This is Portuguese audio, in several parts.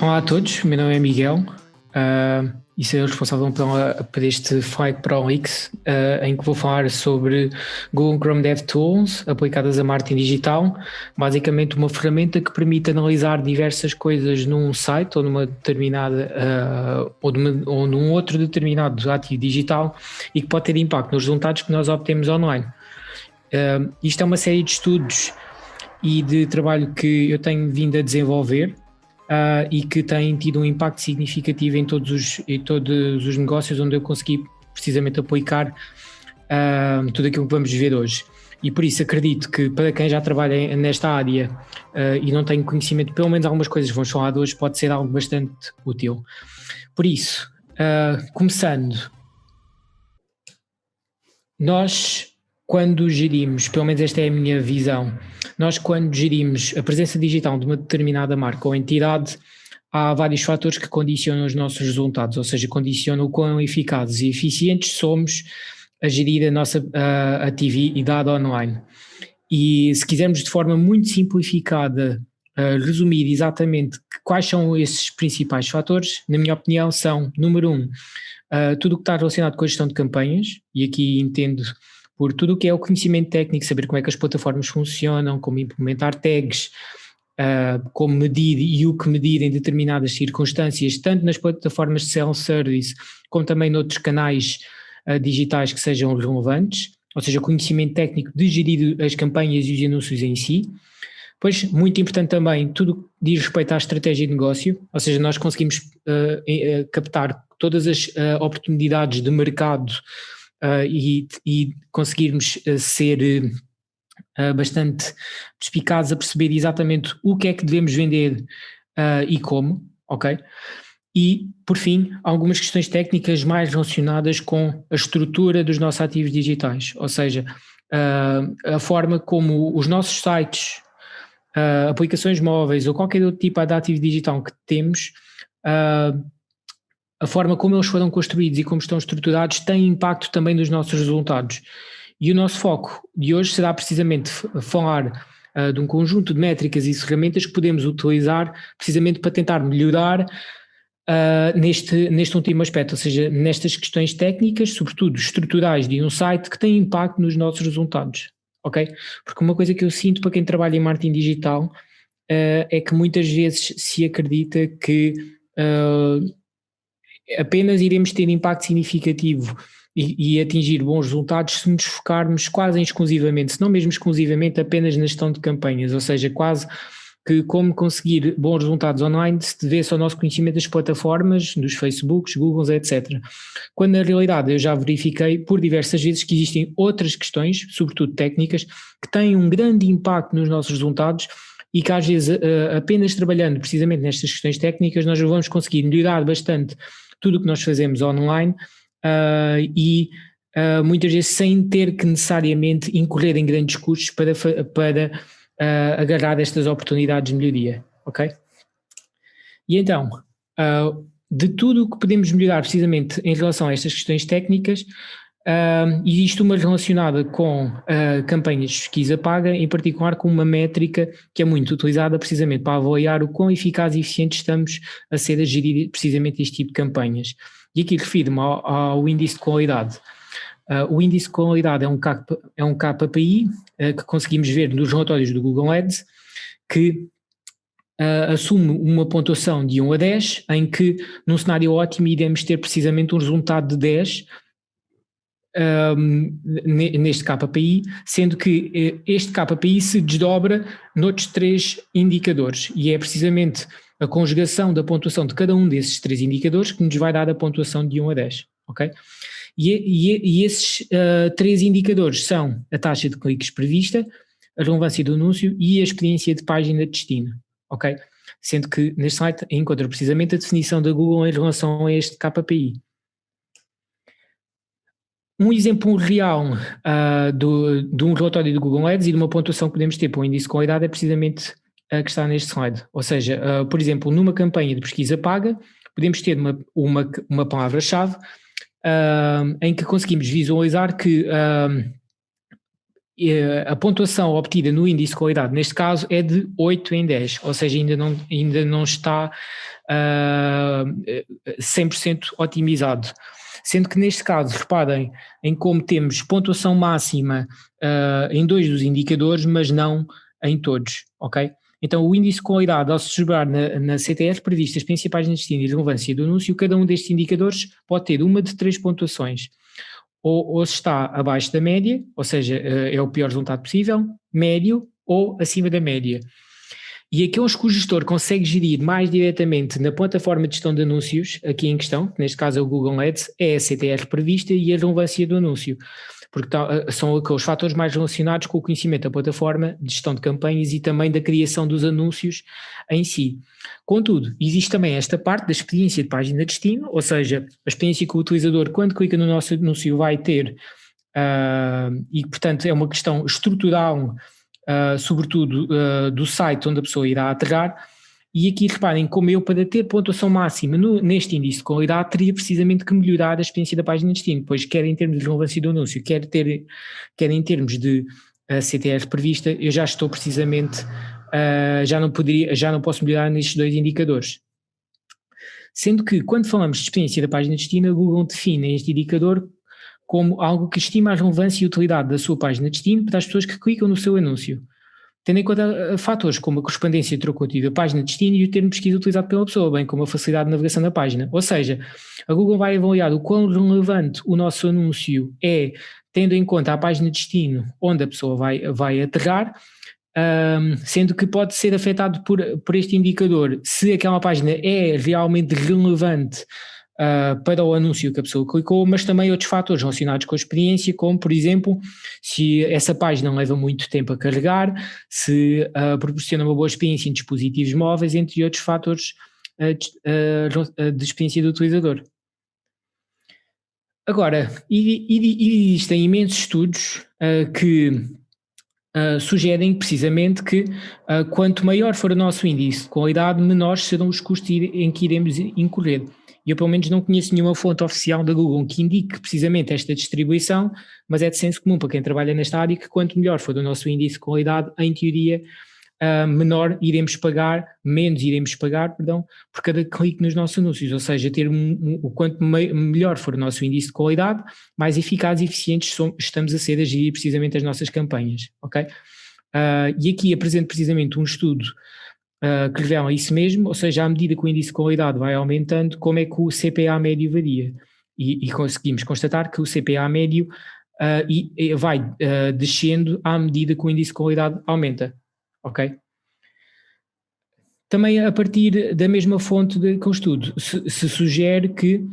Olá a todos, meu nome é Miguel e sou responsável por este Flight Pro Leaks, em que vou falar sobre Google Chrome DevTools aplicadas a marketing digital, basicamente uma ferramenta que permite analisar diversas coisas num site ou numa determinada ou num outro determinado ativo digital e que pode ter impacto nos resultados que nós obtemos online. Isto é uma série de estudos e de trabalho que eu tenho vindo a desenvolver e que tem tido um impacto significativo em todos os negócios onde eu consegui precisamente aplicar tudo aquilo que vamos ver hoje. E por isso acredito que para quem já trabalha nesta área e não tem conhecimento, pelo menos algumas coisas que vamos falar de hoje, pode ser algo bastante útil. Por isso, começando, nós quando gerimos, pelo menos esta é a minha visão, nós quando gerimos a presença digital de uma determinada marca ou entidade, há vários fatores que condicionam os nossos resultados, ou seja, condicionam o quão eficazes e eficientes somos a gerir a nossa atividade online. E se quisermos de forma muito simplificada resumir exatamente quais são esses principais fatores, na minha opinião são, número 1, tudo o que está relacionado com a gestão de campanhas, e aqui entendo por tudo o que é o conhecimento técnico, saber como é que as plataformas funcionam, como implementar tags, como medir e o que medir em determinadas circunstâncias, tanto nas plataformas de self-service, como também noutros canais digitais que sejam relevantes, ou seja, conhecimento técnico de gerir as campanhas e os anúncios em si. Depois, muito importante também, tudo que diz respeito à estratégia de negócio, ou seja, nós conseguimos captar todas as oportunidades de mercado e conseguirmos ser bastante perspicazes a perceber exatamente o que é que devemos vender e como, ok? E, por fim, algumas questões técnicas mais relacionadas com a estrutura dos nossos ativos digitais, ou seja, a forma como os nossos sites, aplicações móveis ou qualquer outro tipo de ativo digital que temos, a forma como eles foram construídos e como estão estruturados tem impacto também nos nossos resultados. E o nosso foco de hoje será precisamente falar de um conjunto de métricas e ferramentas que podemos utilizar precisamente para tentar melhorar neste último aspecto, ou seja, nestas questões técnicas, sobretudo estruturais de um site que tem impacto nos nossos resultados, ok? Porque uma coisa que eu sinto para quem trabalha em marketing digital é que muitas vezes se acredita que apenas iremos ter impacto significativo e atingir bons resultados se nos focarmos quase exclusivamente, se não mesmo exclusivamente, apenas na gestão de campanhas, ou seja, quase que como conseguir bons resultados online se devesse ao nosso conhecimento das plataformas, dos Facebooks, Googles, etc. Quando na realidade eu já verifiquei por diversas vezes que existem outras questões, sobretudo técnicas, que têm um grande impacto nos nossos resultados e que às vezes apenas trabalhando precisamente nestas questões técnicas nós vamos conseguir melhorar bastante tudo o que nós fazemos online muitas vezes sem ter que necessariamente incorrer em grandes custos para agarrar estas oportunidades de melhoria, ok? E então, de tudo o que podemos melhorar precisamente em relação a estas questões técnicas, existe uma relacionada com campanhas de pesquisa paga, em particular com uma métrica que é muito utilizada precisamente para avaliar o quão eficaz e eficiente estamos a ser a gerir precisamente este tipo de campanhas. E aqui refiro-me ao índice de qualidade. O índice de qualidade é um KPI que conseguimos ver nos relatórios do Google Ads, que assume uma pontuação de 1 a 10, em que num cenário ótimo iremos ter precisamente um resultado de 10 neste KPI, sendo que este KPI se desdobra noutros 3 indicadores, e é precisamente a conjugação da pontuação de cada um desses 3 indicadores que nos vai dar a pontuação de 1 a 10, ok? E esses 3 indicadores são a taxa de cliques prevista, a relevância do anúncio e a experiência de página de destino, ok? Sendo que neste site encontra precisamente a definição da Google em relação a este KPI. Um exemplo real de um relatório do Google Ads e de uma pontuação que podemos ter para o índice de qualidade é precisamente a que está neste slide. Ou seja, por exemplo, numa campanha de pesquisa paga, podemos ter uma palavra-chave em que conseguimos visualizar que a pontuação obtida no índice de qualidade, neste caso, é de 8 em 10, ou seja, ainda não está 100% otimizado. Sendo que neste caso, reparem em como temos pontuação máxima em 2 dos indicadores, mas não em todos, ok? Então o índice de qualidade, ao se celebrar na CTR prevista as principais de destino e relevância do anúncio, cada um destes indicadores pode ter uma de 3 pontuações. Ou se está abaixo da média, ou seja, é o pior resultado possível, médio ou acima da média. E aqueles que o gestor consegue gerir mais diretamente na plataforma de gestão de anúncios, aqui em questão, que neste caso é o Google Ads, é a CTR prevista e a relevância do anúncio, porque são aqueles fatores mais relacionados com o conhecimento da plataforma de gestão de campanhas e também da criação dos anúncios em si. Contudo, existe também esta parte da experiência de página de destino, ou seja, a experiência que o utilizador, quando clica no nosso anúncio, vai ter, e portanto é uma questão estrutural, sobretudo do site onde a pessoa irá aterrar. E aqui reparem como eu, para ter pontuação máxima neste índice de qualidade, teria precisamente que melhorar a experiência da página de destino, pois quer em termos de relevância do anúncio, quer em termos de CTR prevista, eu já estou precisamente, já não posso melhorar nestes 2 indicadores. Sendo que quando falamos de experiência da página de destino, a Google define este indicador como algo que estima a relevância e utilidade da sua página de destino para as pessoas que clicam no seu anúncio, tendo em conta fatores como a correspondência entre o conteúdo da página de destino e o termo de pesquisa utilizado pela pessoa, bem como a facilidade de navegação da página. Ou seja, a Google vai avaliar o quão relevante o nosso anúncio é, tendo em conta a página de destino onde a pessoa vai aterrar, sendo que pode ser afetado por este indicador se aquela página é realmente relevante para o anúncio que a pessoa clicou, mas também outros fatores relacionados com a experiência, como por exemplo, se essa página leva muito tempo a carregar, se proporciona uma boa experiência em dispositivos móveis, entre outros fatores de experiência do utilizador. Agora, existem imensos estudos que sugerem precisamente que quanto maior for o nosso índice de qualidade, menores serão os custos em que iremos incorrer. E eu pelo menos não conheço nenhuma fonte oficial da Google que indique precisamente esta distribuição, mas é de senso comum para quem trabalha nesta área que quanto melhor for o nosso índice de qualidade, em teoria, menos iremos pagar por cada clique nos nossos anúncios, ou seja, ter o quanto melhor for o nosso índice de qualidade, mais eficazes e eficientes estamos a ser a gerir precisamente as nossas campanhas, ok? E aqui apresento precisamente um estudo que revela isso mesmo, ou seja, à medida que o índice de qualidade vai aumentando, como é que o CPA médio varia. E conseguimos constatar que o CPA médio vai descendo à medida que o índice de qualidade aumenta, ok? Também a partir da mesma fonte com o estudo, se sugere que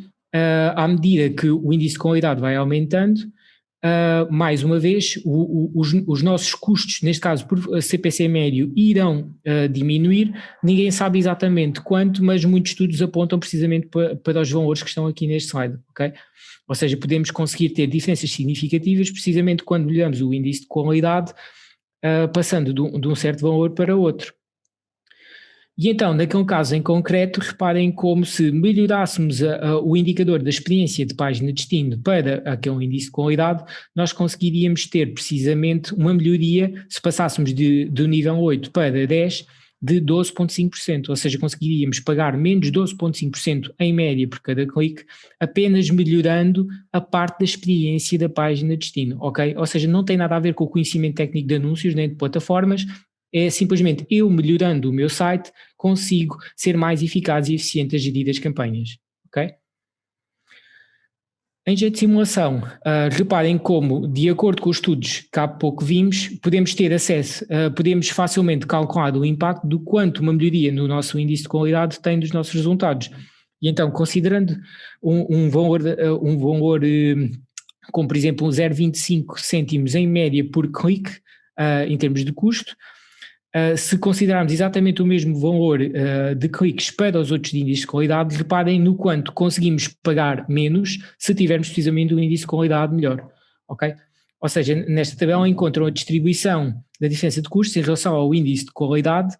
à medida que o índice de qualidade vai aumentando, mais uma vez, os nossos custos, neste caso por CPC médio, irão diminuir. Ninguém sabe exatamente quanto, mas muitos estudos apontam precisamente para os valores que estão aqui neste slide, ok? Ou seja, podemos conseguir ter diferenças significativas precisamente quando melhoramos o índice de qualidade, passando de um certo valor para outro. E então, naquele caso em concreto, reparem como se melhorássemos o indicador da experiência de página de destino para aquele índice de qualidade, nós conseguiríamos ter precisamente uma melhoria, se passássemos do nível 8 para 10, de 12,5%, ou seja, conseguiríamos pagar menos 12,5% em média por cada clique, apenas melhorando a parte da experiência da página de destino, ok? Ou seja, não tem nada a ver com o conhecimento técnico de anúncios nem de plataformas, é simplesmente eu melhorando o meu site consigo ser mais eficaz e eficiente a gerir as campanhas, ok? Em jeito de simulação, reparem como, de acordo com os estudos que há pouco vimos, podemos ter acesso, podemos facilmente calcular o impacto do quanto uma melhoria no nosso índice de qualidade tem dos nossos resultados. E então, considerando um valor como por exemplo 0,25 cêntimos em média por clique, em termos de custo, se considerarmos exatamente o mesmo valor de cliques para os outros índices de qualidade, reparem no quanto conseguimos pagar menos se tivermos precisamente um índice de qualidade melhor, ok? Ou seja, nesta tabela encontram a distribuição da diferença de custos em relação ao índice de qualidade,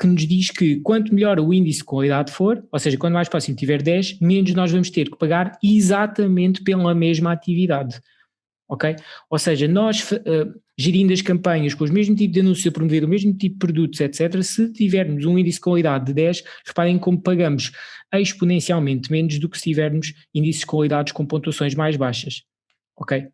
que nos diz que quanto melhor o índice de qualidade for, ou seja, quanto mais próximo tiver 10, menos nós vamos ter que pagar exatamente pela mesma atividade, ok? Ou seja, nós gerindo as campanhas com os mesmos tipos de anúncios a promover o mesmo tipo de produtos, etc., se tivermos um índice de qualidade de 10, reparem como pagamos exponencialmente menos do que se tivermos índices de qualidade com pontuações mais baixas, ok?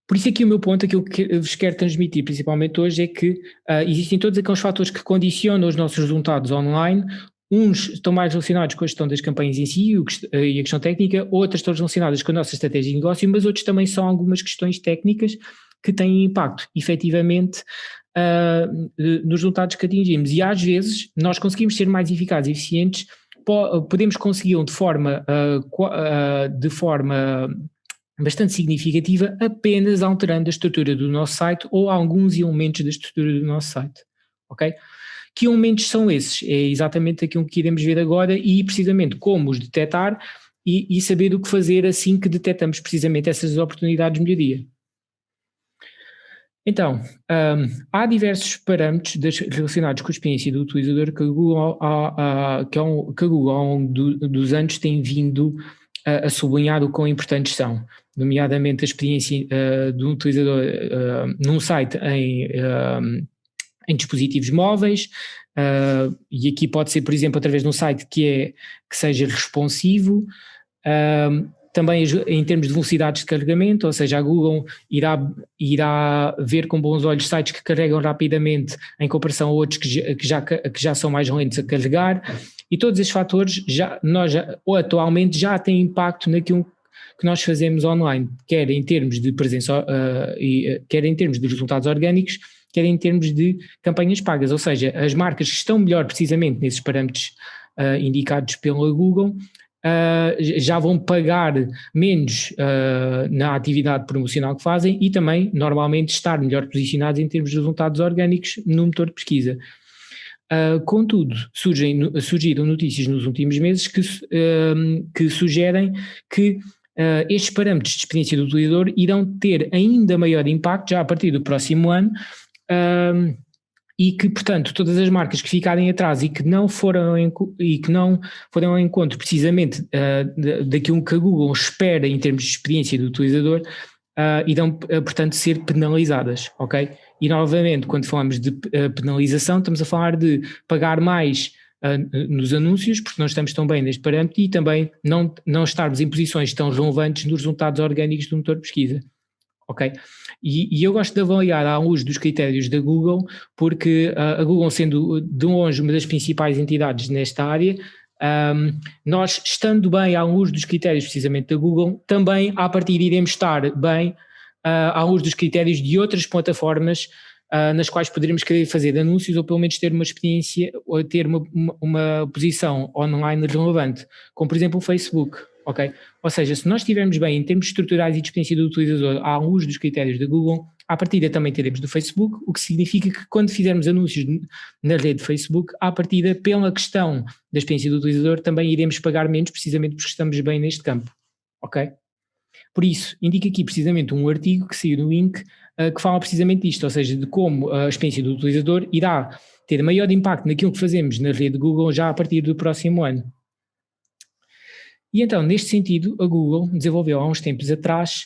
Por isso aqui o meu ponto, aquilo que eu vos quero transmitir principalmente hoje é que existem todos aqueles fatores que condicionam os nossos resultados online. Uns estão mais relacionados com a gestão das campanhas em si e a questão técnica, outras estão relacionadas com a nossa estratégia de negócio, mas outros também são algumas questões técnicas que têm impacto, efetivamente, nos resultados que atingimos. E às vezes nós conseguimos ser mais eficazes e eficientes, podemos consegui-lo de forma bastante significativa apenas alterando a estrutura do nosso site ou alguns elementos da estrutura do nosso site, ok? Que elementos são esses? É exatamente aquilo que iremos ver agora e precisamente como os detectar e saber o que fazer assim que detectamos precisamente essas oportunidades de melhoria. Então, há diversos parâmetros relacionados com a experiência do utilizador que a Google, que a Google ao longo dos anos tem vindo a sublinhar o quão importantes são, nomeadamente a experiência do utilizador num site em dispositivos móveis, e aqui pode ser, por exemplo, através de um site que seja responsivo, também em termos de velocidades de carregamento, ou seja, a Google irá ver com bons olhos sites que carregam rapidamente em comparação a outros que já são mais lentos a carregar, e todos esses fatores atualmente já têm impacto naquilo que nós fazemos online, quer em termos de presença, quer em termos de resultados orgânicos, quer em termos de campanhas pagas, ou seja, as marcas que estão melhor precisamente nesses parâmetros indicados pela Google, já vão pagar menos na atividade promocional que fazem e também normalmente estar melhor posicionados em termos de resultados orgânicos no motor de pesquisa. Contudo, surgiram notícias nos últimos meses que sugerem que estes parâmetros de experiência do utilizador irão ter ainda maior impacto já a partir do próximo ano, e que, portanto, todas as marcas que ficarem atrás e que não foram ao encontro precisamente daquilo que a Google espera em termos de experiência do utilizador, irão, portanto, ser penalizadas, ok? E novamente, quando falamos de penalização, estamos a falar de pagar mais nos anúncios, porque não estamos tão bem neste parâmetro, e também não estarmos em posições tão relevantes nos resultados orgânicos do motor de pesquisa. Ok? E eu gosto de avaliar à luz dos critérios da Google, porque a Google, sendo de longe uma das principais entidades nesta área, nós estando bem à luz dos critérios precisamente da Google, também à partida iremos estar bem à luz dos critérios de outras plataformas nas quais poderemos querer fazer anúncios ou pelo menos ter uma experiência ou ter uma posição online relevante, como por exemplo o Facebook. Ok? Ou seja, se nós estivermos bem em termos estruturais e de experiência do utilizador à luz dos critérios da Google, à partida também teremos do Facebook, o que significa que quando fizermos anúncios na rede Facebook, à partida, pela questão da experiência do utilizador, também iremos pagar menos precisamente porque estamos bem neste campo. Ok? Por isso, indico aqui precisamente um artigo que saiu no Inc. Que fala precisamente disto, ou seja, de como a experiência do utilizador irá ter maior impacto naquilo que fazemos na rede Google já a partir do próximo ano. E então, neste sentido, a Google desenvolveu há uns tempos atrás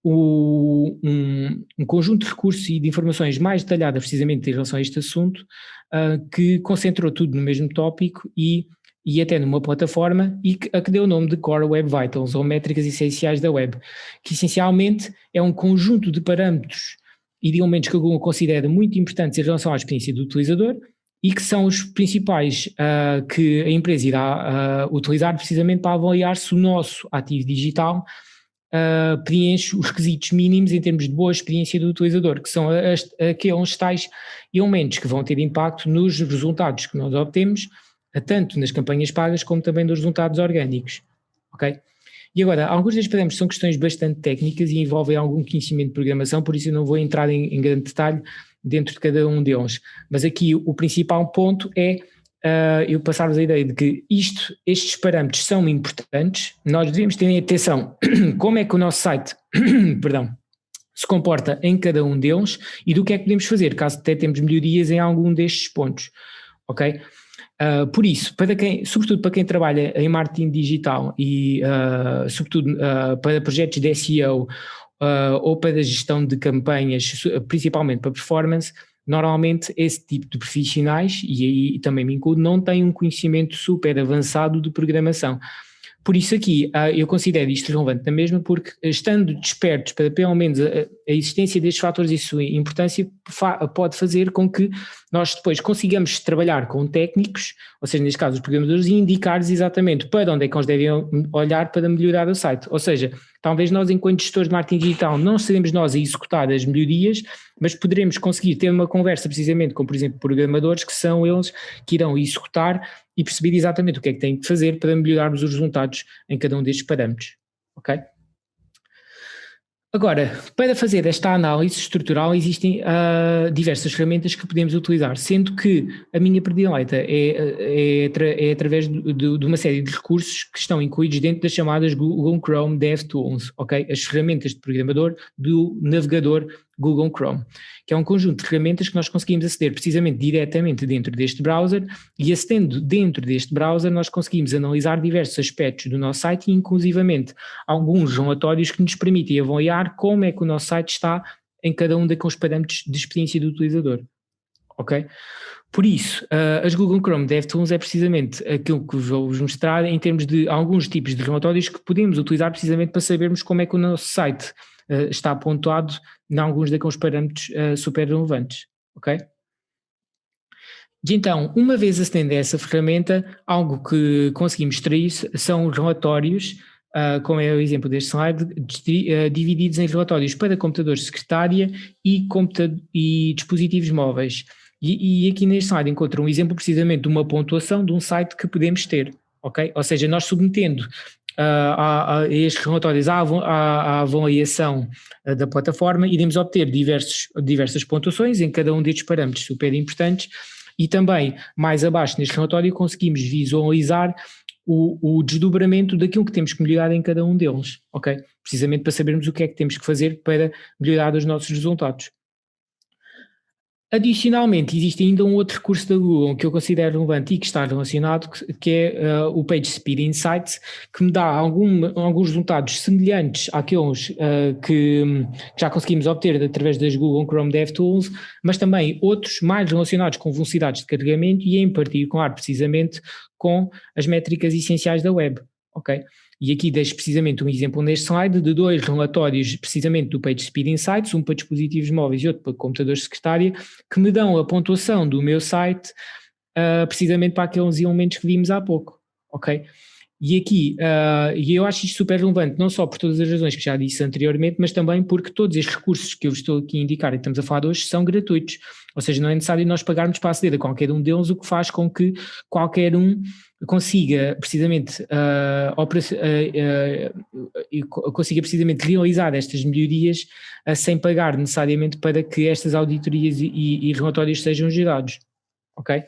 um conjunto de recursos e de informações mais detalhadas precisamente em relação a este assunto, que concentrou tudo no mesmo tópico e até numa plataforma a que deu o nome de Core Web Vitals, ou métricas essenciais da web, que essencialmente é um conjunto de parâmetros e de elementos que a Google considera muito importantes em relação à experiência do utilizador, e que são os principais que a empresa irá utilizar precisamente para avaliar se o nosso ativo digital preenche os requisitos mínimos em termos de boa experiência do utilizador, que são aqueles tais elementos que vão ter impacto nos resultados que nós obtemos, tanto nas campanhas pagas como também nos resultados orgânicos, ok? E agora, alguns destes parâmetros são questões bastante técnicas e envolvem algum conhecimento de programação, por isso eu não vou entrar em grande detalhe dentro de cada um deles, mas aqui o principal ponto é eu passar-vos a ideia de que estes parâmetros são importantes, nós devemos ter em atenção como é que o nosso site se comporta em cada um deles e do que é que podemos fazer caso até temos melhorias em algum destes pontos, ok? Por isso, sobretudo para quem trabalha em marketing digital e sobretudo para projetos de SEO, ou para gestão de campanhas, principalmente para performance, normalmente esse tipo de profissionais, e aí também me incluo, não têm um conhecimento super avançado de programação. Por isso aqui eu considero isto relevante na mesma, porque estando despertos para pelo menos a existência destes fatores e sua importância pode fazer com que nós depois consigamos trabalhar com técnicos, ou seja, neste caso os programadores, e indicar-lhes exatamente para onde é que eles devem olhar para melhorar o site. Ou seja, talvez nós enquanto gestores de marketing digital não seremos nós a executar as melhorias, mas poderemos conseguir ter uma conversa precisamente com, por exemplo, programadores que são eles que irão executar e perceber exatamente o que é que têm que fazer para melhorarmos os resultados em cada um destes parâmetros, ok? Agora, para fazer esta análise estrutural existem diversas ferramentas que podemos utilizar, sendo que a minha predileta é através de uma série de recursos que estão incluídos dentro das chamadas Google Chrome DevTools, ok? As ferramentas de programador do navegador Google Chrome, que é um conjunto de ferramentas que nós conseguimos aceder precisamente diretamente dentro deste browser, e acedendo dentro deste browser nós conseguimos analisar diversos aspectos do nosso site e inclusivamente alguns relatórios que nos permitem avaliar como é que o nosso site está em cada um daqueles parâmetros de experiência do utilizador, ok? Por isso, as Google Chrome DevTools é precisamente aquilo que vou-vos mostrar em termos de alguns tipos de relatórios que podemos utilizar precisamente para sabermos como é que o nosso site está pontuado em alguns daqueles parâmetros super relevantes, ok? E então, uma vez acedendo a essa ferramenta, algo que conseguimos extrair são relatórios, como é o exemplo deste slide, divididos em relatórios para computadores de secretária e dispositivos móveis. E aqui neste slide encontro um exemplo precisamente de uma pontuação de um site que podemos ter, ok? Ou seja, nós submetendo a estes relatórios à avaliação da plataforma, iremos obter diversas pontuações em cada um destes parâmetros super importantes, e também mais abaixo neste relatório conseguimos visualizar o desdobramento daquilo que temos que melhorar em cada um deles, ok? Precisamente para sabermos o que é que temos que fazer para melhorar os nossos resultados. Adicionalmente, existe ainda um outro recurso da Google que eu considero relevante e que está relacionado, que é o PageSpeed Insights, que me dá alguns resultados semelhantes àqueles que já conseguimos obter através das Google Chrome DevTools, mas também outros mais relacionados com velocidades de carregamento e em particular precisamente com as métricas essenciais da web, ok? E aqui deixo precisamente um exemplo neste slide de dois relatórios precisamente do PageSpeed Insights, um para dispositivos móveis e outro para computadores de secretária, que me dão a pontuação do meu site precisamente para aqueles elementos que vimos há pouco, ok? E aqui, e eu acho isto super relevante, não só por todas as razões que já disse anteriormente, mas também porque todos estes recursos que eu estou aqui a indicar e estamos a falar hoje são gratuitos, ou seja, não é necessário nós pagarmos para aceder a qualquer um deles, o que faz com que qualquer um consiga precisamente, consiga precisamente realizar estas melhorias sem pagar necessariamente para que estas auditorias e relatórios sejam gerados, ok?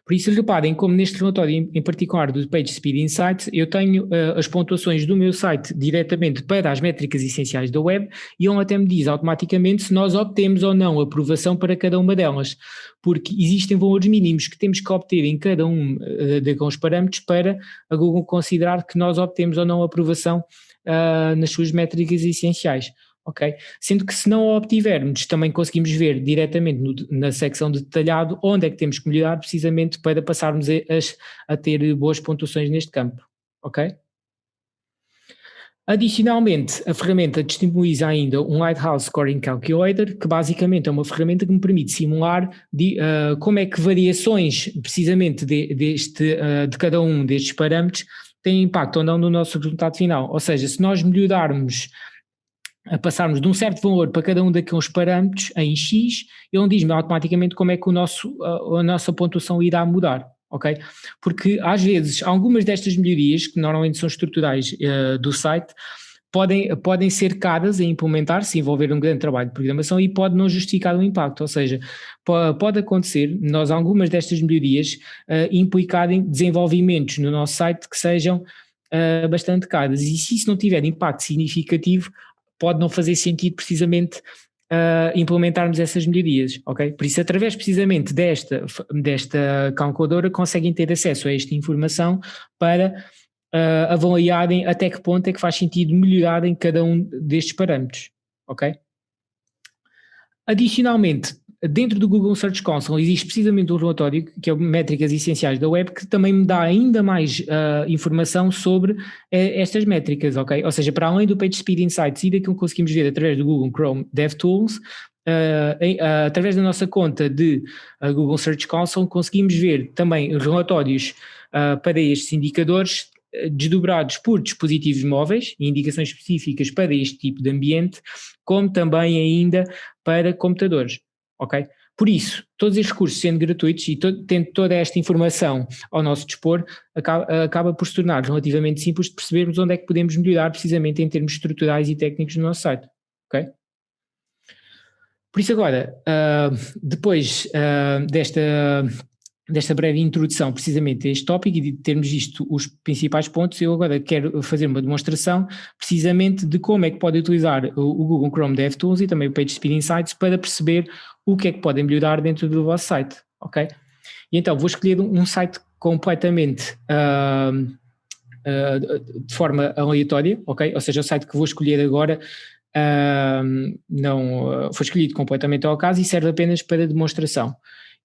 Por isso, reparem como neste relatório em particular do PageSpeed Insights, eu tenho as pontuações do meu site diretamente para as métricas essenciais da web, e ele até me diz automaticamente se nós obtemos ou não aprovação para cada uma delas, porque existem valores mínimos que temos que obter em cada um daqueles parâmetros para a Google considerar que nós obtemos ou não aprovação nas suas métricas essenciais. Ok? Sendo que se não a obtivermos, também conseguimos ver diretamente na secção de detalhado onde é que temos que melhorar precisamente para passarmos a ter boas pontuações neste campo, ok? Adicionalmente, a ferramenta disponibiliza ainda um Lighthouse Scoring Calculator, que basicamente é uma ferramenta que me permite simular como é que variações precisamente de cada um destes parâmetros têm impacto ou não no nosso resultado final. Ou seja, se nós melhorarmos a passarmos de um certo valor para cada um daqueles parâmetros em X, ele diz-me automaticamente como é que a nossa pontuação irá mudar, ok? Porque às vezes algumas destas melhorias, que normalmente são estruturais do site, podem ser caras a implementar se envolver um grande trabalho de programação e pode não justificar o impacto, ou seja, pode acontecer nós algumas destas melhorias implicarem desenvolvimentos no nosso site que sejam bastante caras, e se isso não tiver impacto significativo, pode não fazer sentido precisamente implementarmos essas melhorias, ok? Por isso, através precisamente desta calculadora, conseguem ter acesso a esta informação para avaliarem até que ponto é que faz sentido melhorar em cada um destes parâmetros, ok? Adicionalmente, dentro do Google Search Console existe precisamente um relatório que é o Métricas Essenciais da Web, que também me dá ainda mais informação sobre estas métricas, ok? Ou seja, para além do PageSpeed Insights e daquilo que conseguimos ver através do Google Chrome DevTools, através da nossa conta de Google Search Console conseguimos ver também relatórios para estes indicadores desdobrados por dispositivos móveis e indicações específicas para este tipo de ambiente, como também ainda para computadores, ok? Por isso, todos estes recursos sendo gratuitos e tendo toda esta informação ao nosso dispor, acaba por se tornar relativamente simples de percebermos onde é que podemos melhorar precisamente em termos estruturais e técnicos no nosso site, ok? Por isso agora, depois desta breve introdução precisamente a este tópico e de termos visto os principais pontos, eu agora quero fazer uma demonstração precisamente de como é que pode utilizar o Google Chrome DevTools e também o PageSpeed Insights para perceber o que é que podem melhorar dentro do vosso site, ok? E então vou escolher um site completamente de forma aleatória, ok? Ou seja, o site que vou escolher agora não foi escolhido completamente ao acaso e serve apenas para demonstração.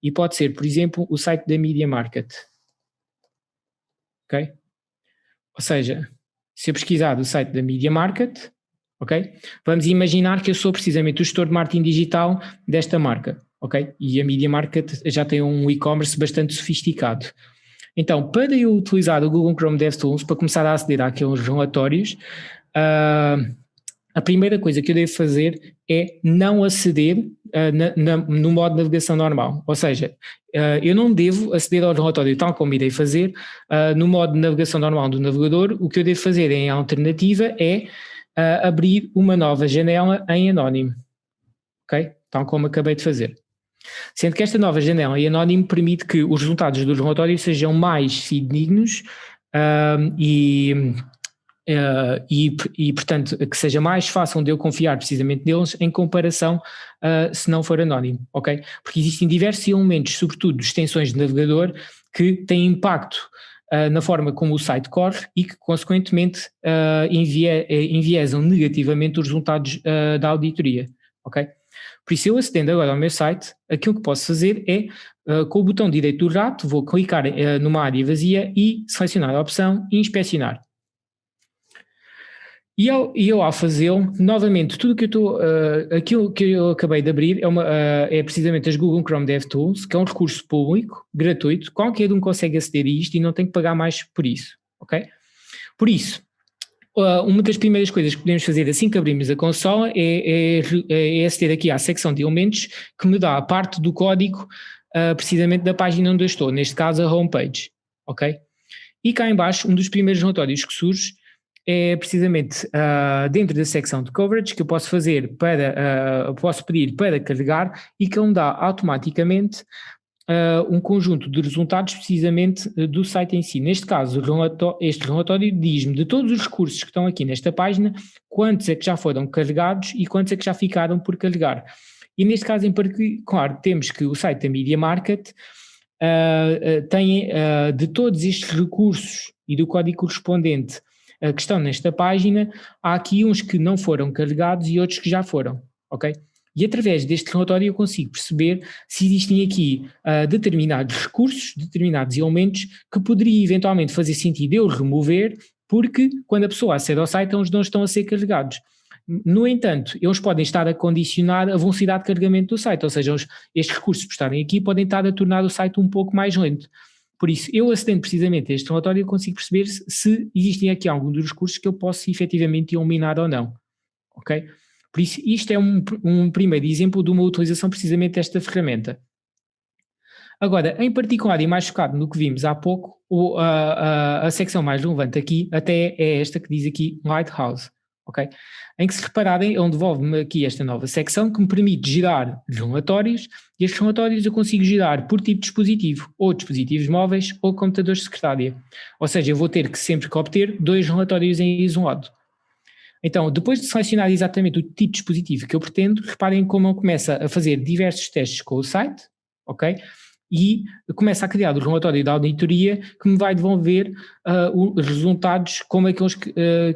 E pode ser, por exemplo, o site da Media Market. Ok? Ou seja, se eu pesquisar do site da Media Market, ok? Vamos imaginar que eu sou precisamente o gestor de marketing digital desta marca, ok? E a Media Market já tem um e-commerce bastante sofisticado. Então, para eu utilizar o Google Chrome DevTools para começar a aceder àqueles relatórios, a primeira coisa que eu devo fazer é não aceder no modo de navegação normal, ou seja, eu não devo aceder ao relatório tal como irei fazer no modo de navegação normal do navegador. O que eu devo fazer em alternativa é abrir uma nova janela em anónimo, ok? Tal como acabei de fazer. Sendo que esta nova janela em anónimo permite que os resultados do relatório sejam mais fidedignos e, portanto, que seja mais fácil de eu confiar precisamente neles em comparação se não for anónimo, ok? Porque existem diversos elementos, sobretudo extensões de navegador, que têm impacto na forma como o site corre e que, consequentemente, enviesam negativamente os resultados da auditoria, ok? Por isso, eu acedendo agora ao meu site, aquilo que posso fazer é, com o botão direito do rato, vou clicar numa área vazia e selecionar a opção Inspecionar. E eu ao fazê-lo, novamente, tudo que eu estou, aquilo que eu acabei de abrir é precisamente as Google Chrome DevTools, que é um recurso público, gratuito, qualquer um consegue aceder a isto e não tem que pagar mais por isso, ok? Por isso, uma das primeiras coisas que podemos fazer assim que abrimos a consola é aceder aqui à secção de elementos que me dá a parte do código precisamente da página onde eu estou, neste caso a homepage, ok? E cá em baixo, um dos primeiros relatórios que surge é precisamente dentro da secção de coverage que eu posso fazer posso pedir para carregar e que ele me dá automaticamente um conjunto de resultados precisamente do site em si. Neste caso, este relatório diz-me de todos os recursos que estão aqui nesta página, quantos é que já foram carregados e quantos é que já ficaram por carregar. E neste caso em particular, temos que o site da Media Market tem de todos estes recursos e do código correspondente que estão nesta página, há aqui uns que não foram carregados e outros que já foram, ok? E através deste relatório eu consigo perceber se existem aqui determinados recursos, determinados elementos que poderia eventualmente fazer sentido eu remover, porque quando a pessoa acede ao site eles não estão a ser carregados. No entanto, eles podem estar a condicionar a velocidade de carregamento do site, ou seja, estes recursos por estarem aqui podem estar a tornar o site um pouco mais lento. Por isso, eu acedendo precisamente a este relatório, eu consigo perceber se existem aqui algum dos recursos que eu posso efetivamente eliminar ou não, ok? Por isso, isto é um primeiro exemplo de uma utilização precisamente desta ferramenta. Agora, em particular e mais focado no que vimos há pouco, a secção mais relevante aqui até é esta que diz aqui Lighthouse, ok? Em que se repararem, ele devolve-me aqui esta nova secção que me permite gerar relatórios e estes relatórios eu consigo gerar por tipo de dispositivo, ou dispositivos móveis ou computadores de secretária. Ou seja, eu vou ter que sempre que obter 2 relatórios em isolado. Então, depois de selecionar exatamente o tipo de dispositivo que eu pretendo, reparem como ele começa a fazer diversos testes com o site, ok? e começa a criar o relatório da auditoria que me vai devolver os resultados como aqueles que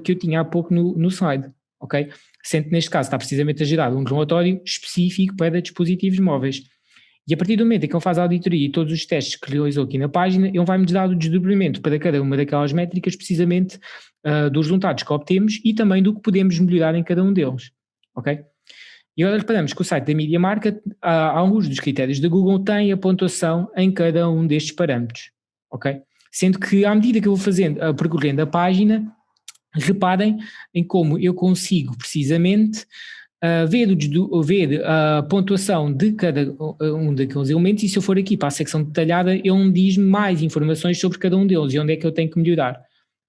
eu tinha há pouco no slide, ok? Sendo que neste caso está precisamente a gerar um relatório específico para dispositivos móveis. E a partir do momento em que ele faz a auditoria e todos os testes que realizou aqui na página, ele vai-me dar o desdobramento para cada uma daquelas métricas, precisamente dos resultados que obtemos e também do que podemos melhorar em cada um deles, ok? E agora reparamos que o site da Media Market, alguns dos critérios da Google têm a pontuação em cada um destes parâmetros, ok? Sendo que à medida que eu vou percorrendo a página, reparem em como eu consigo precisamente ver a pontuação de cada um daqueles elementos, e se eu for aqui para a secção detalhada, ele me diz mais informações sobre cada um deles e onde é que eu tenho que melhorar,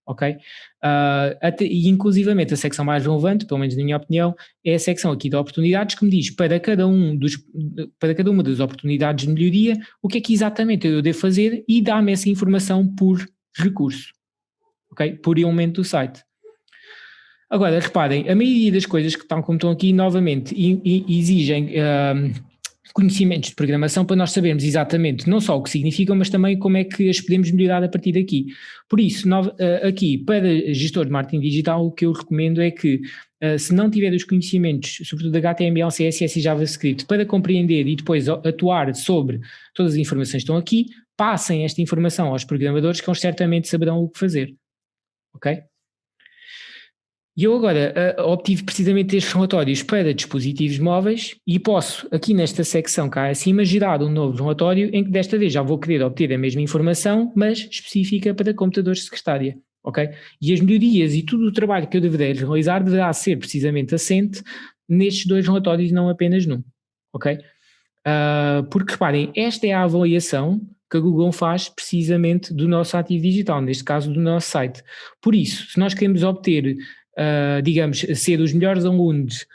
ok? E inclusivamente a secção mais relevante, pelo menos na minha opinião, é a secção aqui de oportunidades, que me diz para cada uma das oportunidades de melhoria o que é que exatamente eu devo fazer e dá-me essa informação por recurso, ok? Por elemento do site. Agora, reparem, a maioria das coisas que estão como estão aqui, novamente, exigem conhecimentos de programação para nós sabermos exatamente não só o que significam, mas também como é que as podemos melhorar a partir daqui. Por isso, aqui, para gestor de marketing digital, o que eu recomendo é que, se não tiver os conhecimentos, sobretudo de HTML, CSS e JavaScript, para compreender e depois atuar sobre todas as informações que estão aqui, passem esta informação aos programadores, que eles certamente saberão o que fazer, ok? E eu agora obtive precisamente estes relatórios para dispositivos móveis e posso, aqui nesta secção cá acima, gerar um novo relatório em que desta vez já vou querer obter a mesma informação, mas específica para computadores de secretária, ok? E as melhorias e todo o trabalho que eu deverei realizar deverá ser precisamente assente nestes dois relatórios e não apenas num, ok? Porque reparem, esta é a avaliação que a Google faz precisamente do nosso ativo digital, neste caso do nosso site. Por isso, se nós queremos obter digamos, ser os melhores alunos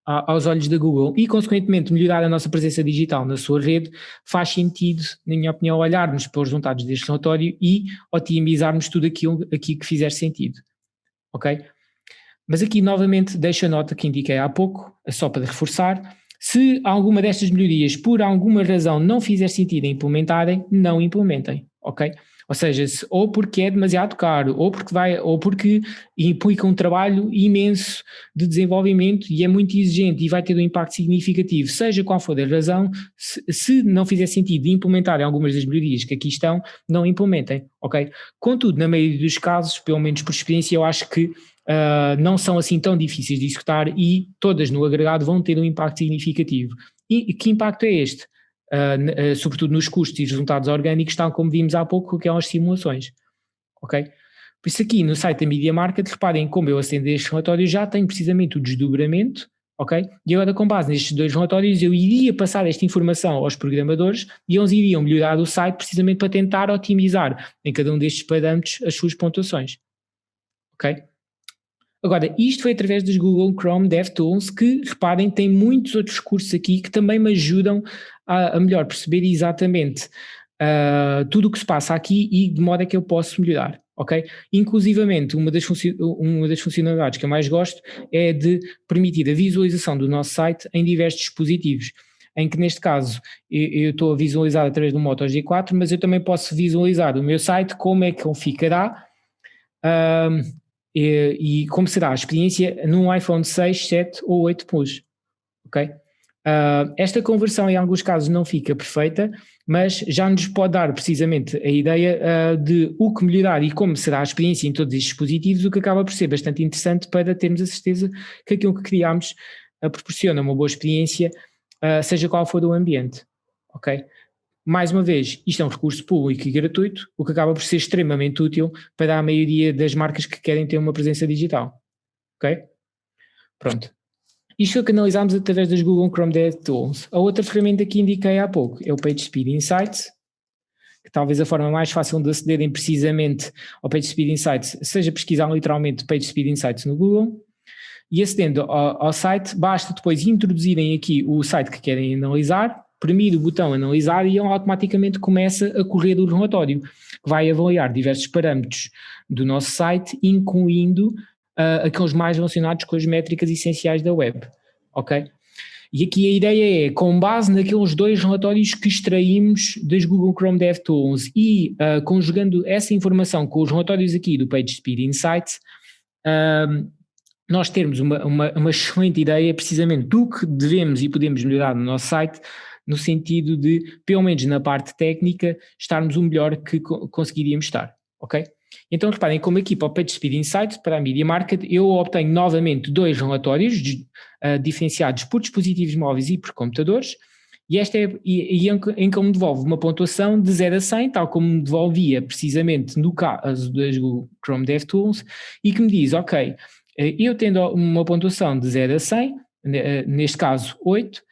aos olhos da Google e, consequentemente, melhorar a nossa presença digital na sua rede, faz sentido, na minha opinião, olharmos para os resultados deste relatório e otimizarmos tudo aquilo aqui que fizer sentido, ok? Mas aqui, novamente, deixo a nota que indiquei há pouco, só para reforçar: se alguma destas melhorias, por alguma razão, não fizer sentido implementarem, não implementem, ok? Ou seja, ou porque é demasiado caro, ou porque implica um trabalho imenso de desenvolvimento e é muito exigente e vai ter um impacto significativo, seja qual for a razão, se não fizer sentido implementarem algumas das melhorias que aqui estão, não implementem, ok? Contudo, na maioria dos casos, pelo menos por experiência, eu acho que não são assim tão difíceis de executar e todas no agregado vão ter um impacto significativo. E que impacto é este? Sobretudo nos custos e resultados orgânicos, tal como vimos há pouco com aquelas simulações, ok? Por isso aqui no site da Media Market, reparem como eu acendo este relatório, já tenho precisamente o desdobramento, ok? E agora, com base nestes dois relatórios, eu iria passar esta informação aos programadores e eles iriam melhorar o site precisamente para tentar otimizar em cada um destes parâmetros as suas pontuações, ok? Agora, isto foi através dos Google Chrome DevTools, que, reparem, tem muitos outros recursos aqui que também me ajudam a melhor perceber exatamente tudo o que se passa aqui e de modo a que eu posso melhorar, ok? Inclusivamente, uma das funcionalidades que eu mais gosto é de permitir a visualização do nosso site em diversos dispositivos, em que neste caso eu estou a visualizar através do Moto G4, mas eu também posso visualizar o meu site, como é que ele ficará, e como será a experiência num iPhone 6, 7 ou 8 Plus, ok? Esta conversão em alguns casos não fica perfeita, mas já nos pode dar precisamente a ideia de o que melhorar e como será a experiência em todos estes dispositivos, o que acaba por ser bastante interessante para termos a certeza que aquilo que criamos proporciona uma boa experiência, seja qual for o ambiente, ok? Mais uma vez, isto é um recurso público e gratuito, o que acaba por ser extremamente útil para a maioria das marcas que querem ter uma presença digital, ok? Pronto. Isto foi o que analisámos através das Google Chrome DevTools. A outra ferramenta que indiquei há pouco é o PageSpeed Insights, que talvez a forma mais fácil de acederem precisamente ao PageSpeed Insights seja pesquisar literalmente PageSpeed Insights no Google, e acedendo ao site, basta depois introduzirem aqui o site que querem analisar, premir o botão analisar e ele automaticamente começa a correr o relatório, que vai avaliar diversos parâmetros do nosso site, incluindo aqueles mais relacionados com as métricas essenciais da web, ok? E aqui a ideia é, com base naqueles 2 relatórios que extraímos das Google Chrome DevTools e conjugando essa informação com os relatórios aqui do PageSpeed Insights, nós termos uma excelente ideia precisamente do que devemos e podemos melhorar no nosso site, no sentido de, pelo menos na parte técnica, estarmos o melhor que conseguiríamos estar, ok? Então reparem, como aqui para o PageSpeed Insights, para a Media Market, eu obtenho novamente 2 relatórios diferenciados por dispositivos móveis e por computadores, e em que me devolve uma pontuação de 0 a 100, tal como me devolvia precisamente no caso das Google Chrome DevTools, e que me diz, ok, eu tendo uma pontuação de 0 a 100, neste caso 8,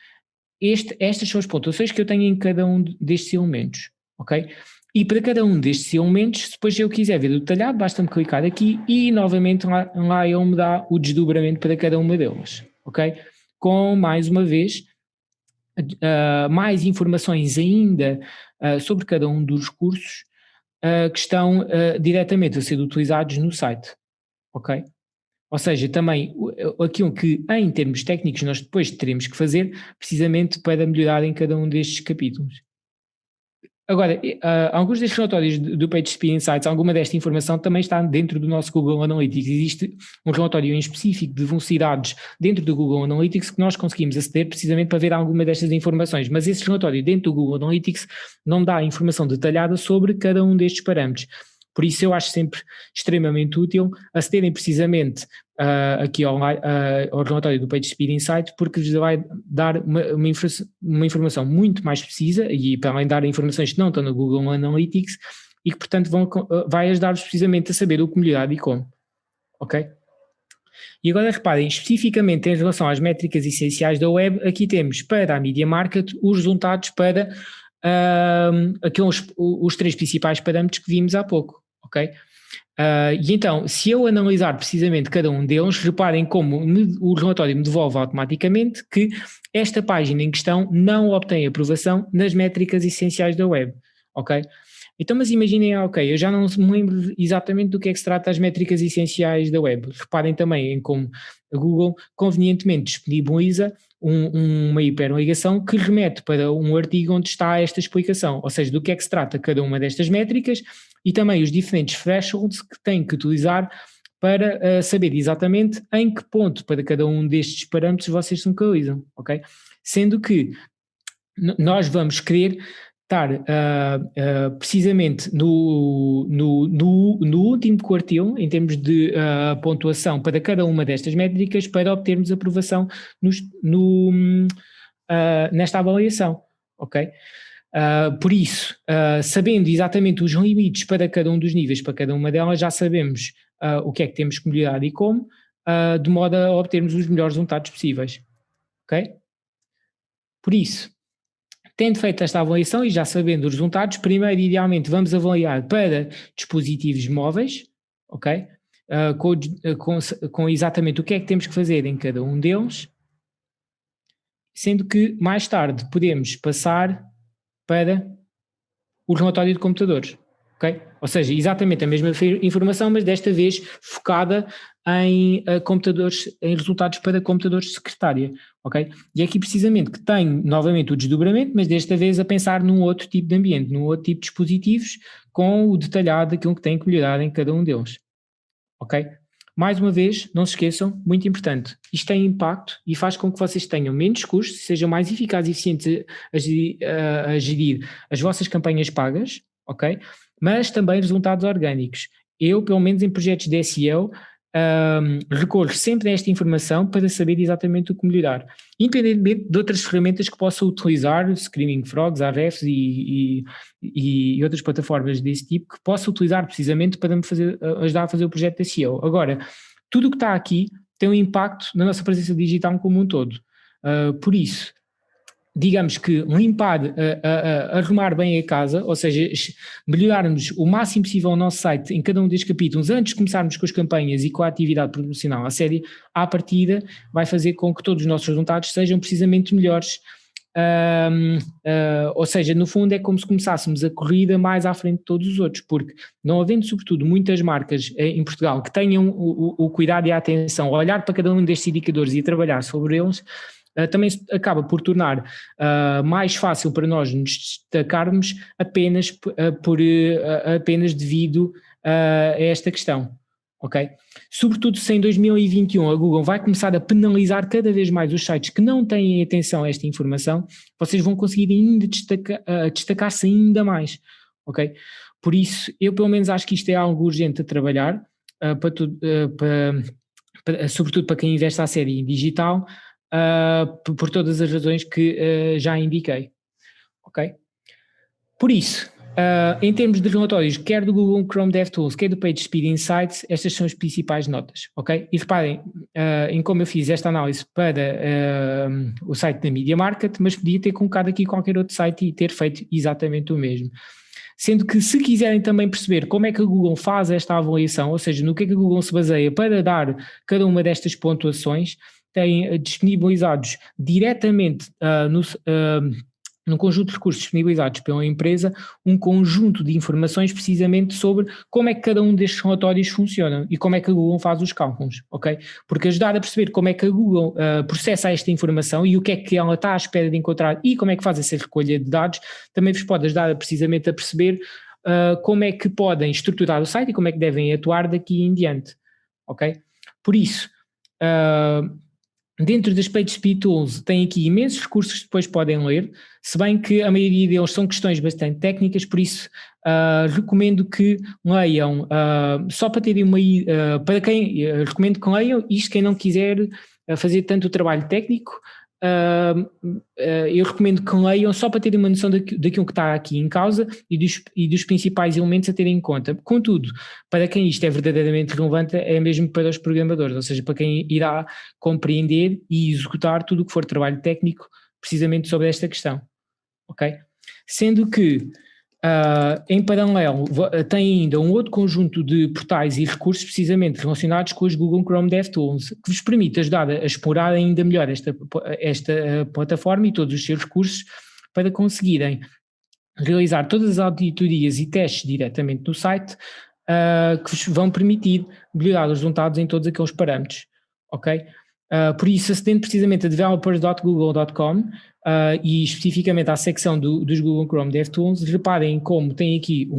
estas são as pontuações que eu tenho em cada um destes elementos, ok? E para cada um destes elementos, depois se eu quiser ver o detalhado, basta-me clicar aqui e novamente lá ele me dá o desdobramento para cada uma delas, ok? Com, mais uma vez, mais informações ainda sobre cada um dos recursos que estão diretamente a ser utilizados no site, ok? Ou seja, também aquilo que em termos técnicos nós depois teremos que fazer precisamente para melhorar em cada um destes capítulos. Agora, alguns destes relatórios do PageSpeed Insights, alguma desta informação também está dentro do nosso Google Analytics. Existe um relatório em específico de velocidades dentro do Google Analytics que nós conseguimos aceder precisamente para ver alguma destas informações, mas esse relatório dentro do Google Analytics não dá informação detalhada sobre cada um destes parâmetros. Por isso eu acho sempre extremamente útil acederem precisamente aqui ao relatório do PageSpeed Insight, porque vos vai dar uma informação muito mais precisa e para além de dar informações que não estão no Google Analytics e que portanto vai ajudar-vos precisamente a saber o que melhorar e como, ok? E agora reparem, especificamente em relação às métricas essenciais da web, aqui temos para a Media Market os resultados para os 3 principais parâmetros que vimos há pouco, ok? E então, se eu analisar precisamente cada um deles, reparem como o relatório me devolve automaticamente que esta página em questão não obtém aprovação nas métricas essenciais da web, ok? Então, mas imaginem, ok, eu já não me lembro exatamente do que é que se trata as métricas essenciais da web. Reparem também em como a Google convenientemente disponibiliza uma hiperligação que remete para um artigo onde está esta explicação, ou seja, do que é que se trata cada uma destas métricas e também os diferentes thresholds que têm que utilizar para saber exatamente em que ponto para cada um destes parâmetros vocês se localizam, ok? Sendo que nós vamos querer estar precisamente no último quartil em termos de pontuação para cada uma destas métricas para obtermos aprovação nesta avaliação, ok? Por isso, sabendo exatamente os limites para cada um dos níveis, para cada uma delas, já sabemos o que é que temos que melhorar e como, de modo a obtermos os melhores resultados possíveis, ok? Por isso, tendo feito esta avaliação e já sabendo os resultados, primeiro, idealmente, vamos avaliar para dispositivos móveis, ok? Com exatamente o que é que temos que fazer em cada um deles, sendo que mais tarde podemos passar para o relatório de computadores, ok? Ou seja, exatamente a mesma informação, mas desta vez focada em computadores, em resultados para computadores de secretária, ok? E é aqui precisamente que tem novamente o desdobramento, mas desta vez a pensar num outro tipo de ambiente, num outro tipo de dispositivos, com o detalhado daquilo que tem que melhorar em cada um deles, ok? Mais uma vez, não se esqueçam, muito importante, isto tem impacto e faz com que vocês tenham menos custos, sejam mais eficazes e eficientes a gerir as vossas campanhas pagas, ok? Mas também resultados orgânicos. Eu, pelo menos em projetos de SEO, recorro sempre a esta informação para saber exatamente o que melhorar, independentemente de outras ferramentas que possa utilizar, Screaming Frogs, Ahrefs e outras plataformas desse tipo, que possa utilizar precisamente para me ajudar a fazer o projeto de SEO. Agora, tudo o que está aqui tem um impacto na nossa presença digital como um todo. Por isso, digamos que limpar, arrumar bem a casa, ou seja, melhorarmos o máximo possível o nosso site em cada um destes capítulos antes de começarmos com as campanhas e com a atividade promocional à série, à partida vai fazer com que todos os nossos resultados sejam precisamente melhores. Ou seja, no fundo é como se começássemos a corrida mais à frente de todos os outros, porque não havendo sobretudo muitas marcas em Portugal que tenham o cuidado e a atenção a olhar para cada um destes indicadores e a trabalhar sobre eles, também acaba por tornar mais fácil para nós nos destacarmos apenas, apenas devido a esta questão, ok? Sobretudo se em 2021 a Google vai começar a penalizar cada vez mais os sites que não têm atenção a esta informação, vocês vão conseguir ainda destacar-se ainda mais, ok? Por isso, eu pelo menos acho que isto é algo urgente a trabalhar, sobretudo para quem investe à série em digital, por todas as razões que já indiquei, ok? Por isso, em termos de relatórios, quer do Google Chrome DevTools, quer do PageSpeed Insights, estas são as principais notas, ok? E reparem em como eu fiz esta análise para o site da Media Market, mas podia ter colocado aqui qualquer outro site e ter feito exatamente o mesmo. Sendo que se quiserem também perceber como é que a Google faz esta avaliação, ou seja, no que é que a Google se baseia para dar cada uma destas pontuações, têm disponibilizados diretamente no conjunto de recursos disponibilizados pela empresa, um conjunto de informações precisamente sobre como é que cada um destes relatórios funciona e como é que a Google faz os cálculos, ok? Porque ajudar a perceber como é que a Google processa esta informação e o que é que ela está à espera de encontrar e como é que faz essa recolha de dados, também vos pode ajudar precisamente a perceber como é que podem estruturar o site e como é que devem atuar daqui em diante, ok? Por isso, dentro das PageSpeed Tools tem aqui imensos recursos que depois podem ler, se bem que a maioria deles são questões bastante técnicas, por isso recomendo que leiam, só para terem uma, para quem, recomendo que leiam isto, quem não quiser fazer tanto o trabalho técnico, eu recomendo que leiam só para terem uma noção daquilo que está aqui em causa e dos principais elementos a terem em conta. Contudo, para quem isto é verdadeiramente relevante é mesmo para os programadores, ou seja, para quem irá compreender e executar tudo o que for trabalho técnico precisamente sobre esta questão, ok? Sendo que em paralelo tem ainda um outro conjunto de portais e recursos precisamente relacionados com os Google Chrome DevTools, que vos permite ajudar a explorar ainda melhor esta plataforma e todos os seus recursos para conseguirem realizar todas as auditorias e testes diretamente no site que vos vão permitir melhorar os resultados em todos aqueles parâmetros, ok? Por isso, acedendo precisamente a developers.google.com e especificamente à secção dos Google Chrome DevTools, reparem como tem aqui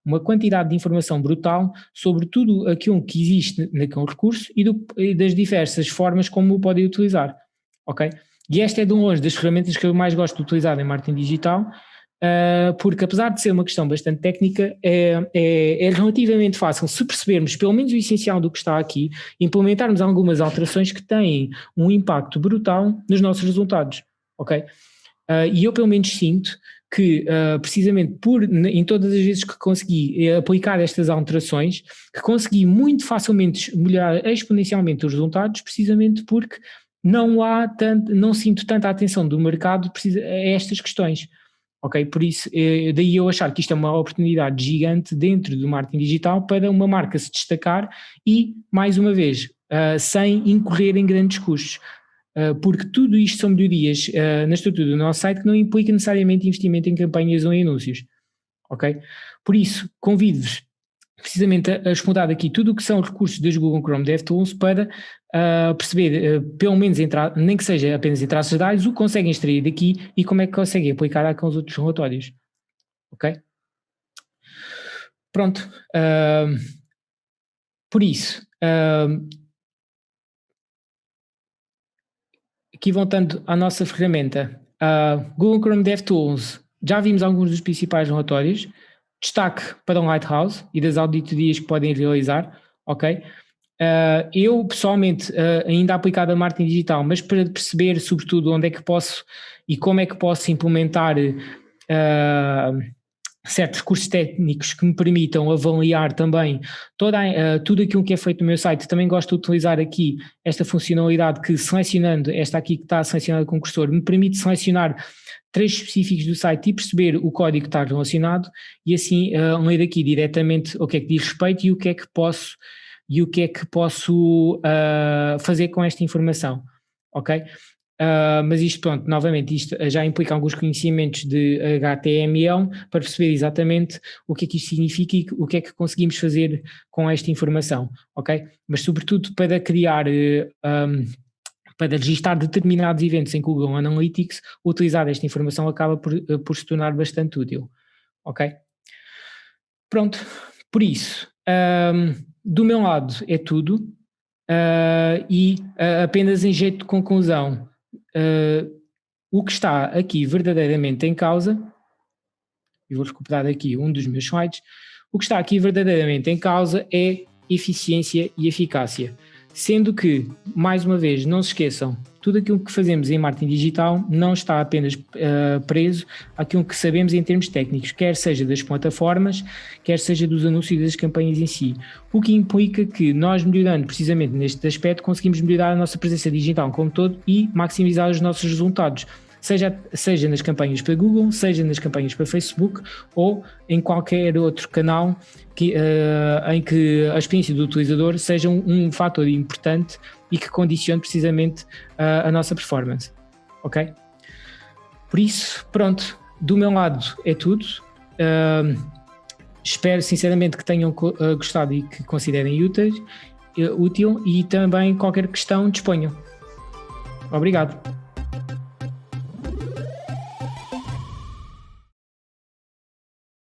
uma quantidade de informação brutal sobre tudo aquilo que existe naquele recurso e das diversas formas como o podem utilizar, ok? E esta é de longe das ferramentas que eu mais gosto de utilizar em marketing digital, porque apesar de ser uma questão bastante técnica, é relativamente fácil se percebermos pelo menos o essencial do que está aqui, implementarmos algumas alterações que têm um impacto brutal nos nossos resultados, ok? E eu pelo menos sinto que precisamente em todas as vezes que consegui aplicar estas alterações, que consegui muito facilmente melhorar exponencialmente os resultados, precisamente porque não sinto tanta atenção do mercado a estas questões. Ok, por isso, daí eu achar que isto é uma oportunidade gigante dentro do marketing digital para uma marca se destacar e, mais uma vez, sem incorrer em grandes custos, porque tudo isto são melhorias na estrutura do nosso site que não implica necessariamente investimento em campanhas ou em anúncios, ok? Por isso, convido-vos precisamente a explorar aqui tudo o que são recursos das Google Chrome DevTools para perceber, pelo menos nem que seja apenas em traços gerais, o que conseguem extrair daqui e como é que conseguem aplicar àqueles outros relatórios, ok? Pronto, por isso, aqui voltando à nossa ferramenta, Google Chrome DevTools, já vimos alguns dos principais relatórios, destaque para o Lighthouse e das auditorias que podem realizar, ok? Eu pessoalmente ainda aplicado a marketing digital, mas para perceber sobretudo onde é que posso e como é que posso implementar certos recursos técnicos que me permitam avaliar também tudo aquilo que é feito no meu site. Também gosto de utilizar aqui esta funcionalidade que selecionando, esta aqui que está selecionada com o cursor, me permite selecionar trechos específicos do site e perceber o código que está relacionado e assim ler aqui diretamente o que é que diz respeito e o que é que posso fazer com esta informação, ok? Mas isto, pronto, novamente, isto já implica alguns conhecimentos de HTML para perceber exatamente o que é que isto significa e o que é que conseguimos fazer com esta informação, ok? Mas sobretudo para criar para registar determinados eventos em Google Analytics, utilizar esta informação acaba por se tornar bastante útil, ok? Pronto, por isso, do meu lado é tudo, e apenas em jeito de conclusão, o que está aqui verdadeiramente em causa, e vou recuperar aqui um dos meus slides, o que está aqui verdadeiramente em causa é eficiência e eficácia. Sendo que, mais uma vez, não se esqueçam, tudo aquilo que fazemos em marketing digital não está apenas preso àquilo que sabemos em termos técnicos, quer seja das plataformas, quer seja dos anúncios e das campanhas em si. O que implica que nós, melhorando precisamente neste aspecto, conseguimos melhorar a nossa presença digital como todo e maximizar os nossos resultados. Seja nas campanhas para Google, seja nas campanhas para Facebook ou em qualquer outro canal em que a experiência do utilizador seja um fator importante e que condicione precisamente a nossa performance, ok? Por isso, pronto, do meu lado é tudo. Espero sinceramente que tenham gostado e que considerem útil, e também qualquer questão disponham. Obrigado.